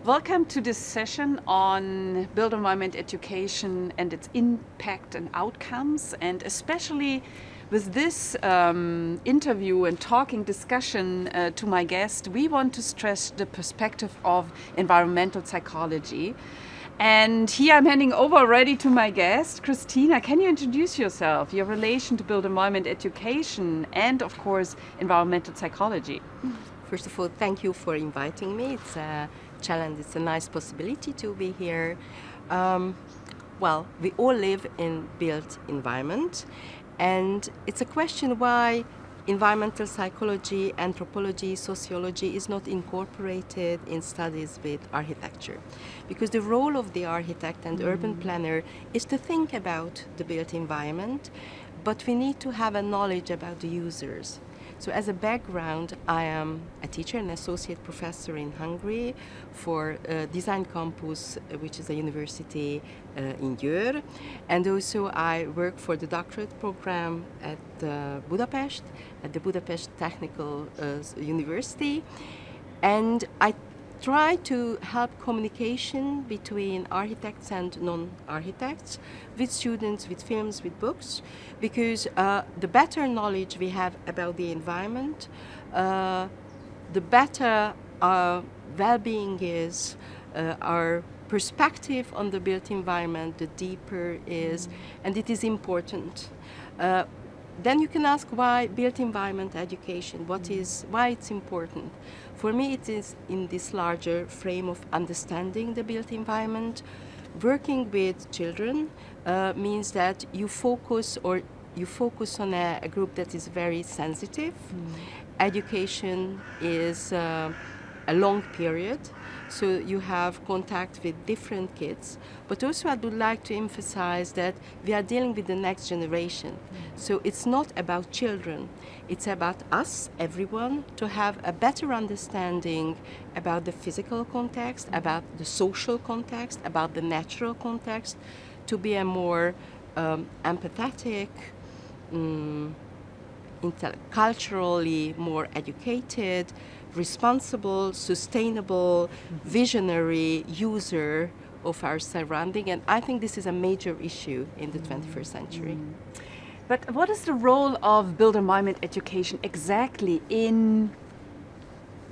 Welcome to this session on built environment education and its impact and outcomes, and especially with this interview and talking discussion to my guest, we want to stress the perspective of environmental psychology. And here I'm handing over already to my guest, Kristina. Can you introduce yourself, your relation to built environment education and, of course, environmental psychology? First of all, thank you for inviting me. It's a challenge. It's a nice possibility to be here. Well, we all live in built environment, and it's a question why environmental psychology, anthropology, sociology is not incorporated in studies with architecture. Because the role of the architect and urban planner is to think about the built environment, but we need to have a knowledge about the users. So as a background, I am a teacher and associate professor in Hungary for Design Campus, which is a university in Győr. And also I work for the doctorate program at Budapest, at the Budapest Technical University. And I try to help communication between architects and non-architects, with students, with films, with books, because the better knowledge we have about the environment, the better our well-being is, our perspective on the built environment, the deeper is, and it is important. Then you can ask why built environment education, why it's important. For me, it is in this larger frame of understanding the built environment. Working with children means that you focus on a group that is very sensitive. Education is a long period, so you have contact with different kids. But also I would like to emphasize that we are dealing with the next generation. So it's not about children, it's about us, everyone, to have a better understanding about the physical context, about the social context, about the natural context, to be a more empathetic, culturally more educated, responsible, sustainable, visionary user of our surrounding. And I think this is a major issue in the 21st century. But what is the role of built environment education exactly in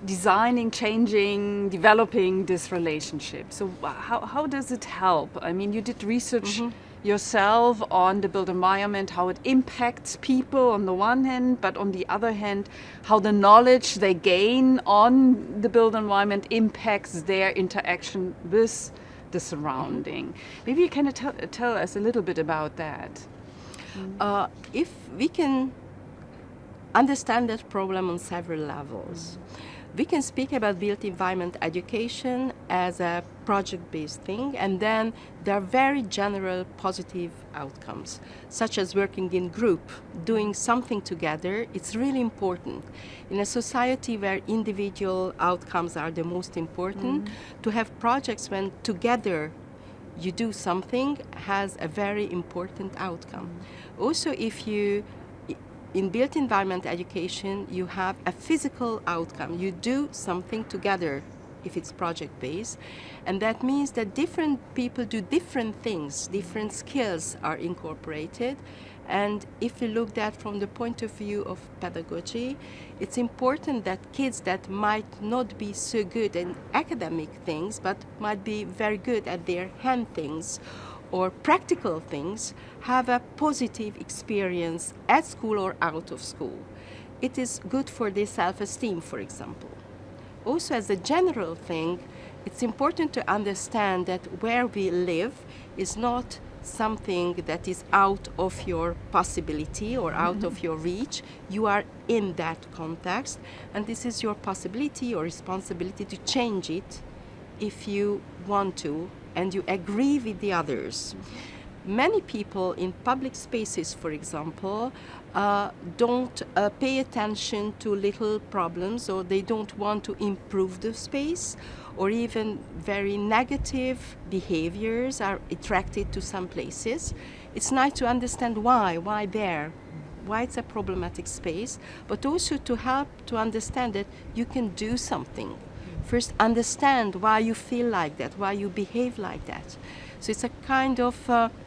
designing, changing, developing this relationship? So how does it help? I mean, you did research yourself on the built environment, how it impacts people on the one hand, but on the other hand, how the knowledge they gain on the built environment impacts their interaction with the surrounding. Maybe you can tell us a little bit about that. If we can understand that problem on several levels, we can speak about built environment education as a project-based thing, and then there are very general positive outcomes, such as working in group, doing something together. It's really important. In a society where individual outcomes are the most important, to have projects when together you do something has a very important outcome. Also, if you in built environment education, you have a physical outcome. You do something together if it's project-based. And that means that different people do different things, different skills are incorporated. And if we look at from the point of view of pedagogy, it's important that kids that might not be so good in academic things, but might be very good at their hand things, or practical things, have a positive experience at school or out of school. It is good for their self-esteem, for example. Also, as a general thing, it's important to understand that where we live is not something that is out of your possibility or out of your reach. You are in that context, and this is your possibility or responsibility to change it if you want to, and you agree with the others. Many people in public spaces, for example, don't pay attention to little problems, or they don't want to improve the space, or even very negative behaviors are attracted to some places. It's nice to understand why there, why it's a problematic space, but also to help to understand that you can do something. first understand why you feel like that, why you behave like that. So it's a kind of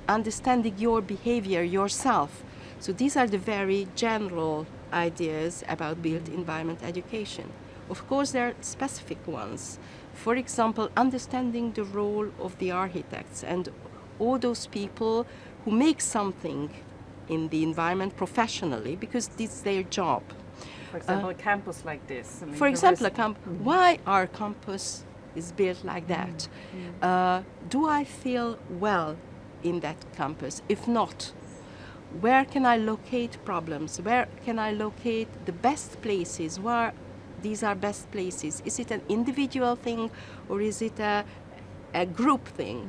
understanding your behavior yourself. So these are the very general ideas about built environment education. Of course, there are specific ones. For example, understanding the role of the architects and all those people who make something in the environment professionally, because this is their job. For example, a campus like this. I mean, For example, university. why our campus is built like that? Do I feel well in that campus? If not, where can I locate problems? Where can I locate the best places? Where these are best places? Is it an individual thing or is it a group thing?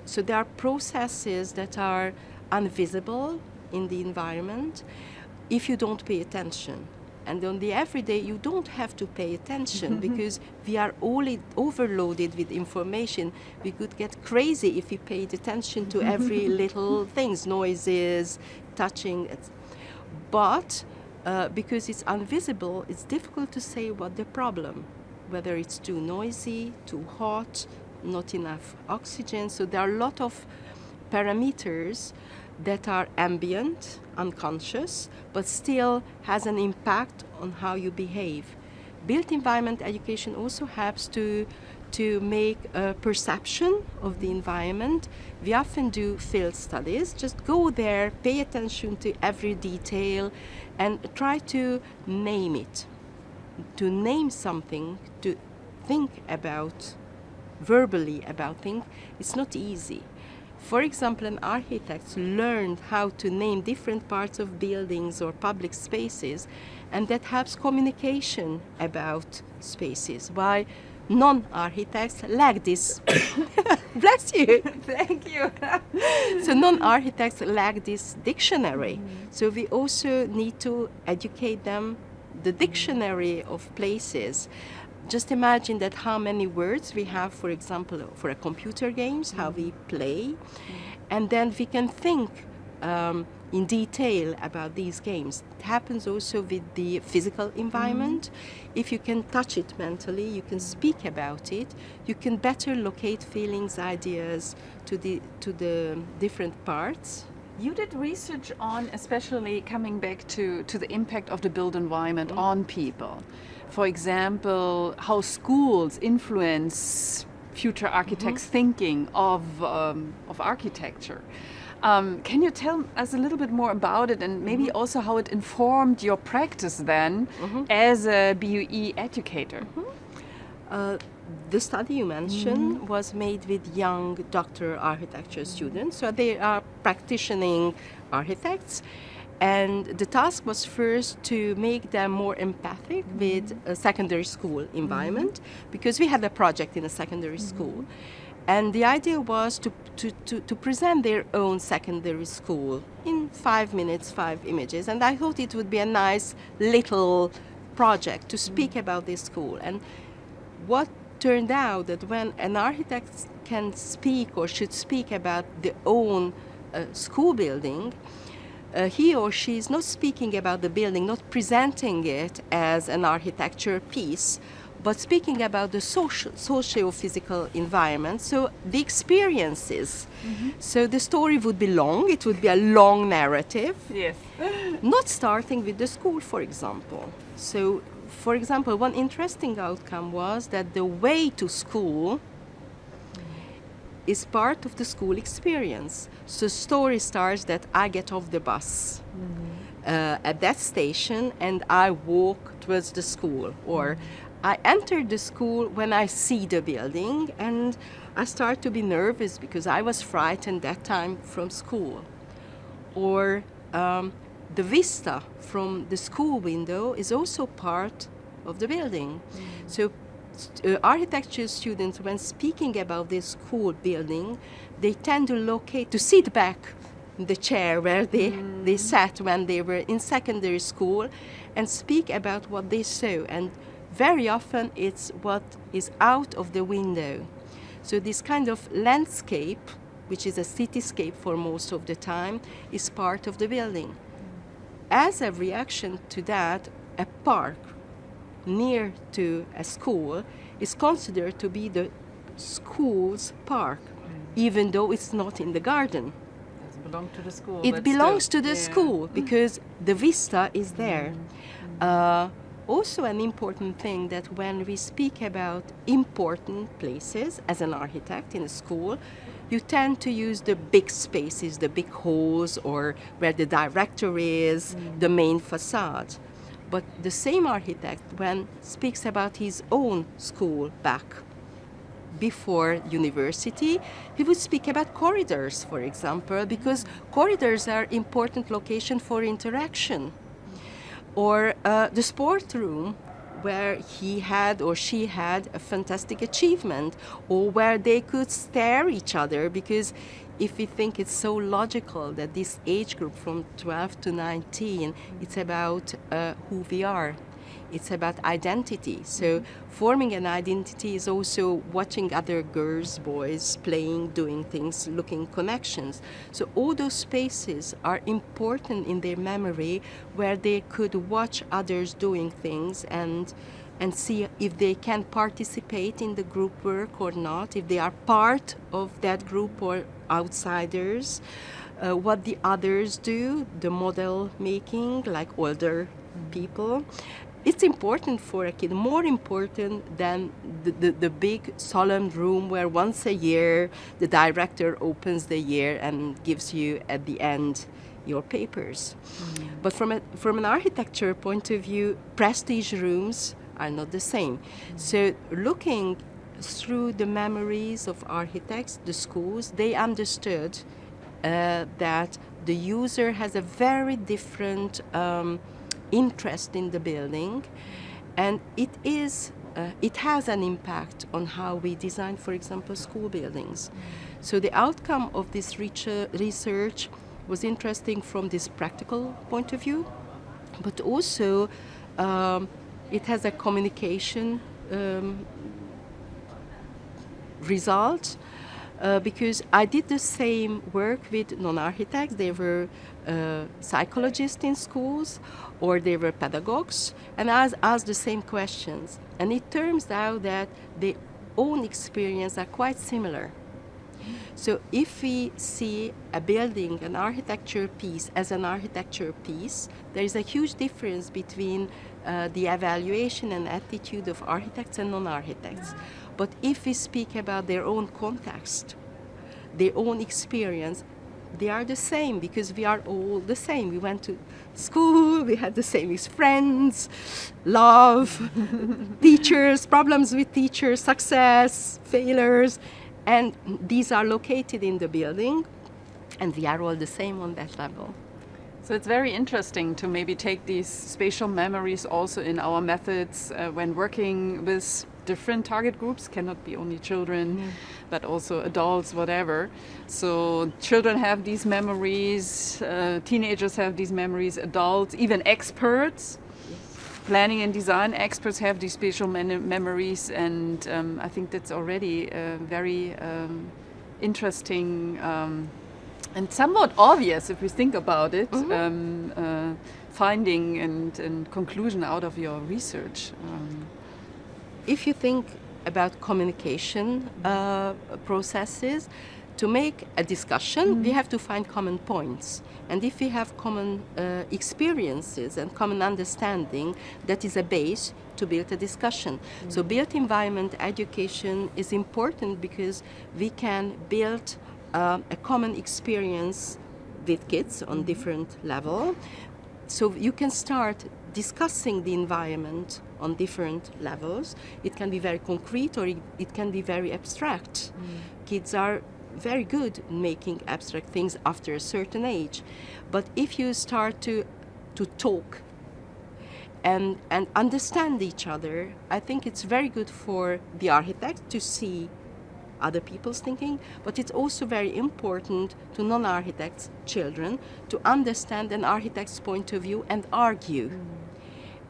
So there are processes that are invisible in the environment if you don't pay attention. And on the everyday, you don't have to pay attention because we are all overloaded with information. We could get crazy if we paid attention to every little things, noises, touching. But because it's invisible, it's difficult to say what the problem, whether it's too noisy, too hot, not enough oxygen. So there are a lot of parameters that are ambient, unconscious, but still has an impact on how you behave. Built environment education also helps to make a perception of the environment. We often do field studies. Just go there, pay attention to every detail, and try to name it. To name something, to think about, verbally about things, it's not easy. For example, an architect learned how to name different parts of buildings or public spaces, and that helps communication about spaces. Why non-architects lack this. Bless you. Thank you. So non-architects lack this dictionary. So we also need to educate them the dictionary of places. Just imagine that how many words we have, for example, for a computer games, how we play, and then we can think in detail about these games. It happens also with the physical environment. If you can touch it mentally, you can speak about it, you can better locate feelings, ideas to the different parts. You did research on, especially coming back to the impact of the built environment on people. For example, how schools influence future architects' thinking of architecture. Can you tell us a little bit more about it, and maybe also how it informed your practice then as a BUE educator? The study you mentioned was made with young doctor architecture students, so they are practicing architects. And the task was first to make them more empathic with a secondary school environment, because we had a project in a secondary school. And the idea was to present their own secondary school in 5 minutes, 5 images. And I thought it would be a nice little project to speak about this school. And what turned out that when an architect can speak or should speak about their own school building, he or she is not speaking about the building, not presenting it as an architecture piece, but speaking about the socio-physical environment, so the experiences. So the story would be long, it would be a long narrative. Yes. Not starting with the school, for example. So, for example, one interesting outcome was that the way to school is part of the school experience. So story starts that I get off the bus at that station and I walk towards the school, or I enter the school when I see the building and I start to be nervous because I was frightened that time from school. Or the vista from the school window is also part of the building. So architecture students, when speaking about this school building, they tend to sit back in the chair where they sat when they were in secondary school and speak about what they saw. And very often it's what is out of the window. So this kind of landscape, which is a cityscape for most of the time, is part of the building. As a reaction to that, a park near to a school is considered to be the school's park, even though it's not in the garden. Doesn't belong to the school. It but belongs still, to the yeah. school because the vista is there. Also an important thing that when we speak about important places as an architect in a school, you tend to use the big spaces, the big halls, or where the director is, the main facade. But the same architect, when speaks about his own school back before university, he would speak about corridors, for example, because corridors are important location for interaction. Or the sport room, where he had or she had a fantastic achievement, or where they could stare each other, because if we think it's so logical that this age group from 12 to 19, it's about who we are. It's about identity. So forming an identity is also watching other girls, boys playing, doing things, looking connections. So all those spaces are important in their memory, where they could watch others doing things and see if they can participate in the group work or not, if they are part of that group or outsiders, what the others do, the model making, like older people. It's important for a kid, more important than the big solemn room where once a year the director opens the year and gives you at the end your papers. But from an architecture point of view, prestige rooms are not the same. So looking through the memories of architects, the schools, they understood that the user has a very different interest in the building, and it has an impact on how we design, for example, school buildings. So the outcome of this research was interesting from this practical point of view, but also it has a communication result, because I did the same work with non-architects. They were psychologists in schools, or they were pedagogues, and I asked the same questions. And it turns out that their own experience are quite similar. So if we see a building, an architecture piece, as an architecture piece, there is a huge difference between the evaluation and attitude of architects and non-architects. But if we speak about their own context, their own experience, they are the same, because we are all the same. We went to school, we had the same as friends, love, teachers, problems with teachers, success, failures, and these are located in the building, and we are all the same on that level. So it's very interesting to maybe take these spatial memories also in our methods when working with different target groups. Cannot be only children, but also adults, whatever. So children have these memories, teenagers have these memories, adults, even experts. Planning and design experts have these spatial memories, and I think that's already very interesting and somewhat obvious if we think about it, finding and conclusion out of your research. If you think about communication processes, to make a discussion, we have to find common points. And if we have common experiences and common understanding, that is a base to build a discussion. So built environment education is important because we can build a common experience with kids on different level. So you can start discussing the environment on different levels. It can be very concrete, or it can be very abstract. Kids are very good in making abstract things after a certain age. But if you start to talk and understand each other, I think it's very good for the architect to see other people's thinking, but it's also very important to non-architects' children to understand an architect's point of view and argue.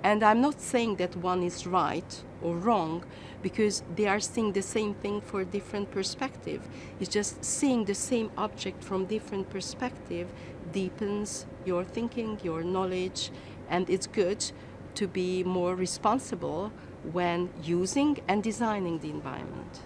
And I'm not saying that one is right or wrong, because they are seeing the same thing for a different perspective. It's just seeing the same object from different perspective deepens your thinking, your knowledge, and it's good to be more responsible when using and designing the environment.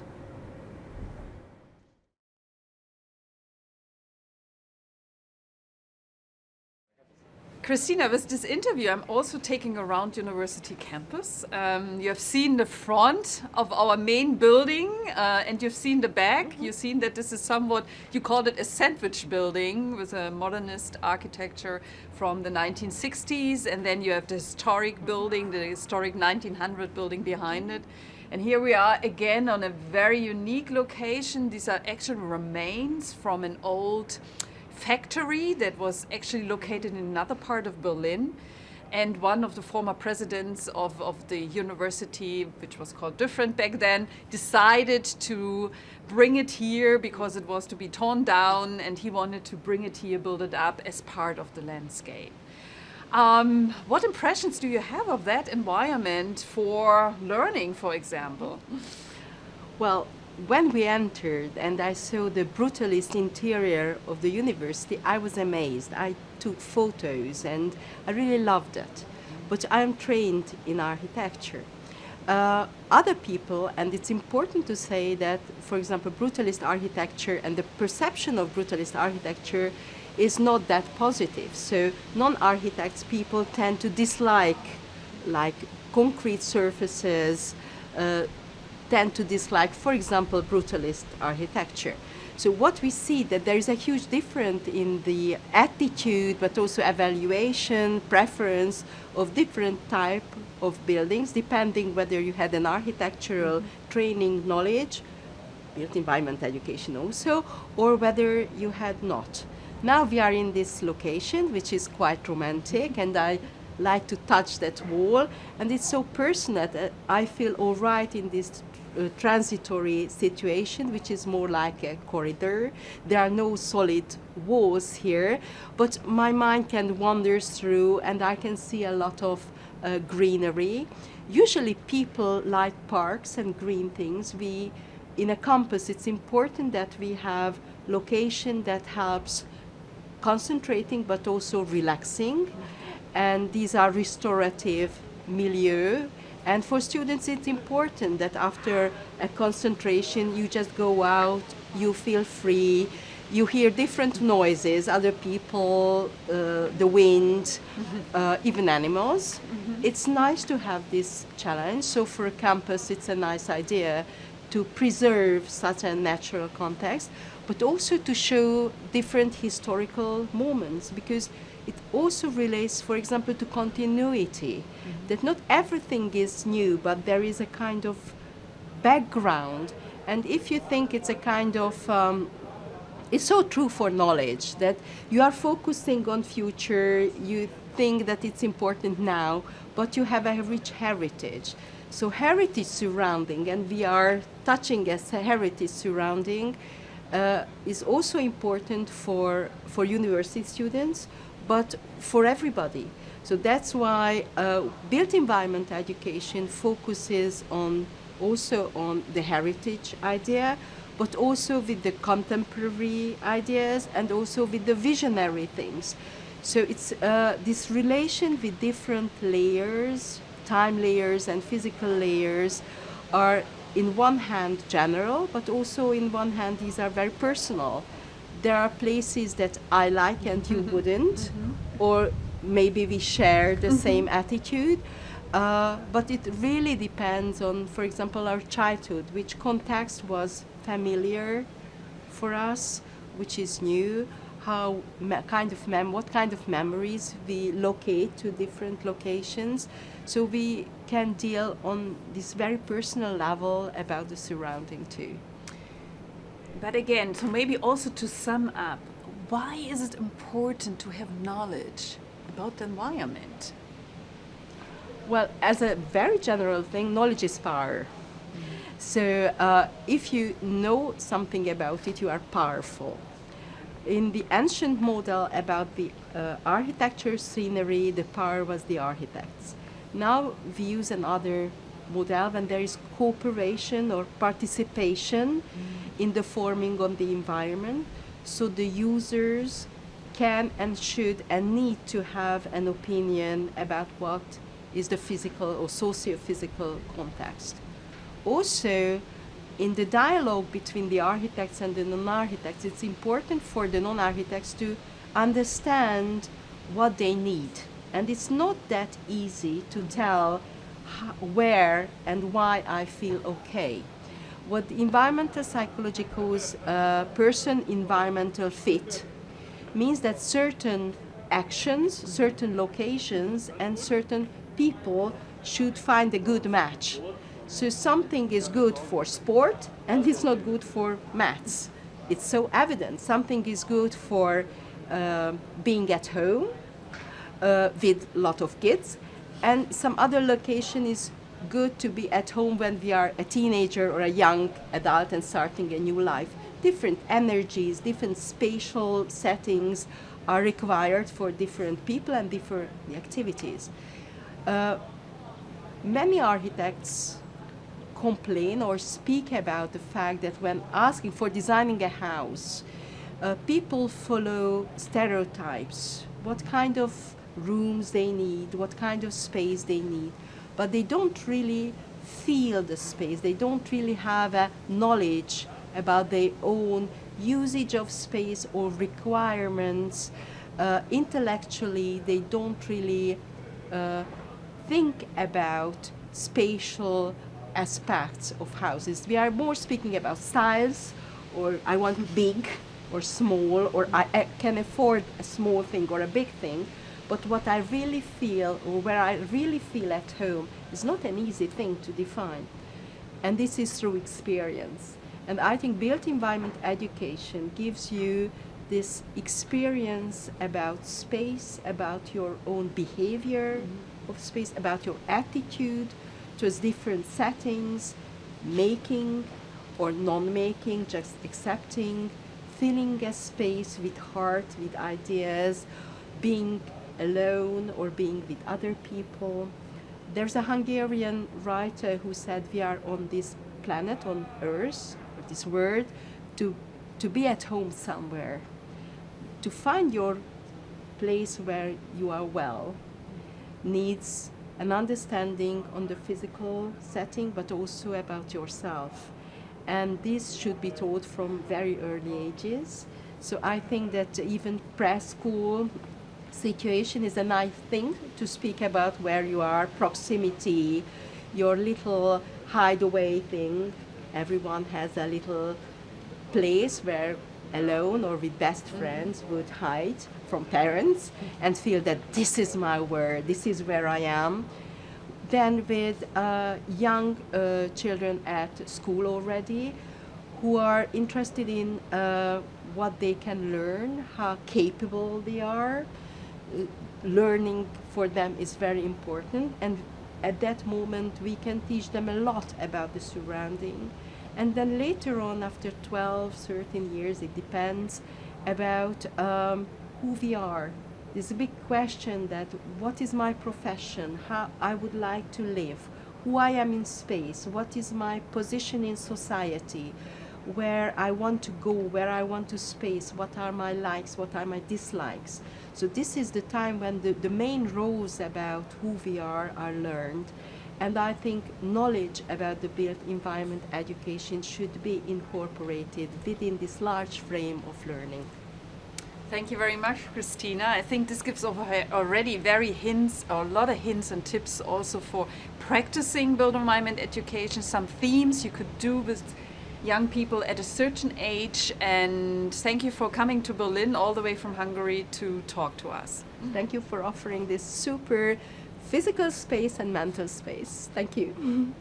Kristina, with this interview, I'm also taking around university campus. You have seen the front of our main building, and you've seen the back. You've seen that this is somewhat, you called it a sandwich building with a modernist architecture from the 1960s, and then you have the historic building, the historic 1900 building behind it. And here we are again on a very unique location. These are actual remains from an old factory that was actually located in another part of Berlin. And one of the former presidents of the university, which was called different back then, decided to bring it here because it was to be torn down, and he wanted to bring it here, build it up as part of the landscape. What impressions do you have of that environment for learning, for example? Well, when we entered and I saw the brutalist interior of the university, I was amazed. I took photos and I really loved it. But I'm trained in architecture. Other people, and it's important to say that, for example, brutalist architecture and the perception of brutalist architecture is not that positive. So non-architects people tend to dislike like concrete surfaces, tend to dislike, for example, brutalist architecture. So what we see that there is a huge difference in the attitude, but also evaluation, preference of different type of buildings, depending whether you had an architectural training knowledge, built environment education also, or whether you had not. Now we are in this location, which is quite romantic, and I like to touch that wall, and it's so personal that I feel all right in this transitory situation, which is more like a corridor. There are no solid walls here, but my mind can wander through and I can see a lot of greenery. Usually people like parks and green things. In a campus, it's important that we have location that helps concentrating but also relaxing, and these are restorative milieu. And for students, it's important that after a concentration, you just go out, you feel free, you hear different noises, other people, the wind, even animals. It's nice to have this challenge. So for a campus, it's a nice idea to preserve such a natural context, but also to show different historical moments, because it also relates, for example, to continuity, that not everything is new, but there is a kind of background. And if you think it's a kind of, it's so true for knowledge, that you are focusing on future, you think that it's important now, but you have a rich heritage. So heritage surrounding, and we are touching as a heritage surrounding, is also important for university students, but for everybody. So that's why built environment education focuses also on the heritage idea, but also with the contemporary ideas and also with the visionary things. So it's this relation with different layers, time layers and physical layers are in one hand general, but also in one hand these are very personal. There are places that I like and you wouldn't, or maybe we share the same attitude, but it really depends on, for example, our childhood, which context was familiar for us, which is new, what kind of memories we locate to different locations. So we can deal on this very personal level about the surrounding too. But again, so maybe also to sum up, why is it important to have knowledge about the environment? Well, as a very general thing, knowledge is power. So if you know something about it, you are powerful. In the ancient model about the architecture, scenery, the power was the architects. Now we use another model when there is cooperation or participation in the forming of the environment. So the users can and should and need to have an opinion about what is the physical or socio-physical context. Also, in the dialogue between the architects and the non-architects, it's important for the non-architects to understand what they need. And it's not that easy to tell where and why I feel okay. What the environmental psychology calls person-environmental fit means that certain actions, certain locations, and certain people should find a good match. So something is good for sport and it's not good for maths. It's so evident. Something is good for being at home with a lot of kids, and some other location is good to be at home when we are a teenager or a young adult and starting a new life. Different energies, different spatial settings are required for different people and different activities. Many architects complain or speak about the fact that when asking for designing a house, people follow stereotypes, what kind of rooms they need, what kind of space they need, but they don't really feel the space. They don't really have a knowledge about their own usage of space or requirements. Intellectually, they don't really think about spatial aspects of houses. We are more speaking about styles, or I want big or small, or I can afford a small thing or a big thing. But what I really feel, or where I really feel at home, is not an easy thing to define. And this is through experience. And I think built environment education gives you this experience about space, about your own behavior of space, about your attitude towards different settings, making or non-making, just accepting, filling a space with heart, with ideas, being alone or being with other people. There's a Hungarian writer who said we are on this planet, on Earth, or this world, to be at home somewhere, to find your place where you are well, needs an understanding on the physical setting, but also about yourself. And this should be taught from very early ages. So I think that even preschool situation is a nice thing to speak about where you are, proximity, your little hideaway thing. Everyone has a little place where alone or with best friends would hide from parents and feel that this is my world, this is where I am. Then with young children at school already who are interested in what they can learn, how capable they are. Learning for them is very important, and at that moment we can teach them a lot about the surrounding. And then later on, after 12, 13 years, it depends about who we are. There's a big question that what is my profession, how I would like to live, who I am in space, what is my position in society, where I want to go, where I want to space, what are my likes, what are my dislikes. So this is the time when the main roles about who we are learned. And I think knowledge about the built environment education should be incorporated within this large frame of learning. Thank you very much, Kristina. I think this gives already a lot of hints and tips also for practicing built environment education, some themes you could do with young people at a certain age. And thank you for coming to Berlin all the way from Hungary to talk to us. Thank you for offering this super physical space and mental space. Thank you.